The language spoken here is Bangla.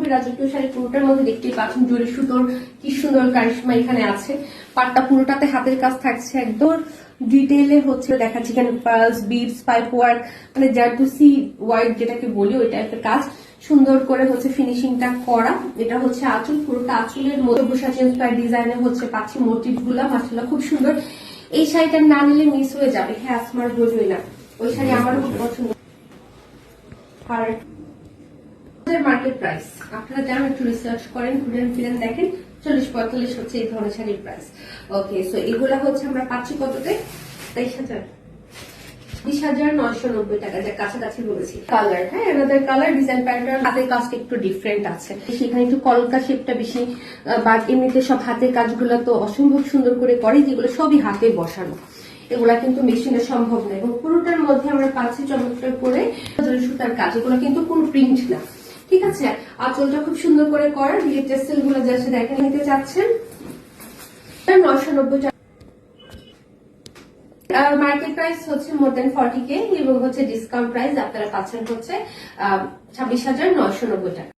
খুবই রাজকীয় শাড়ি। পুরোটার মধ্যে দেখতেই পাচ্ছেন জরি সুতোর কি সুন্দর কারিশমা এখানে আছে। পাটটা পুরোটাতে হাতের কাজ থাকছে, একদম ডিটেইলে হচ্ছে দেখাচ্ছি। এখানে পার্লস, বিডস, পাইপ ওয়ার্ক, মানে জারদুসি ওয়ার্ক যেটাকে বলি ওই টাইপের কাজ সুন্দর করে হচ্ছে ফিনিশিংটা করা। এটা হচ্ছে আঁচল, পুরোটা আঁচলের মধ্যে বসাচি ইন্সপায়ার ডিজাইনে হচ্ছে পাচ্ছি মোটিভ গুলা, মাশাআল্লাহ খুব সুন্দর। এই শাড়িটা না নিলে মিস হয়ে যাবে। হ্যাঁ আসমার বলবই না, ওই শাড়ি আমারও খুব পছন্দ। আর মার্কেট প্রাইস আপনারা যারা একটু রিসার্চ করেন, ঘুরেন ফিরেন দেখেন, 40-45 হচ্ছে এই ধরনের শাড়ির প্রাইস। ওকে, সো এগুলা হচ্ছে আমরা পাচ্ছি কততে? 23,000, 20,990 টাকা, যা কাছাকাছি বলেছি। কালার, হ্যাঁ এনাদের কালার ডিজাইন প্যাটার্ন, হাতের কাজটা একটু ডিফারেন্ট আছে, সেখানে একটু কলকা শেপটা বেশি। বাট এমনিতে সব হাতের কাজগুলো তো অসম্ভব সুন্দর করে করে, যেগুলো সবই হাতে বসানো, এগুলা কিন্তু মেশিনে সম্ভব না। এবং পুরোটার মধ্যে আমরা পাচ্ছি চমৎকার করে সুতার কাজ, এগুলো কিন্তু কোনো প্রিন্ট না, ঠিক আছে। আঁচলটা খুব সুন্দর করে করা, দিয়ে টেক্সটাইল গুলো যাচ্ছে দেখে নিতে চাচ্ছেন 990 টাকা। মার্কেট প্রাইস হচ্ছে মোর দেন 40K এবং হচ্ছে ডিসকাউন্ট প্রাইস আপনারা পাচ্ছেন হচ্ছে 26,990 টাকা।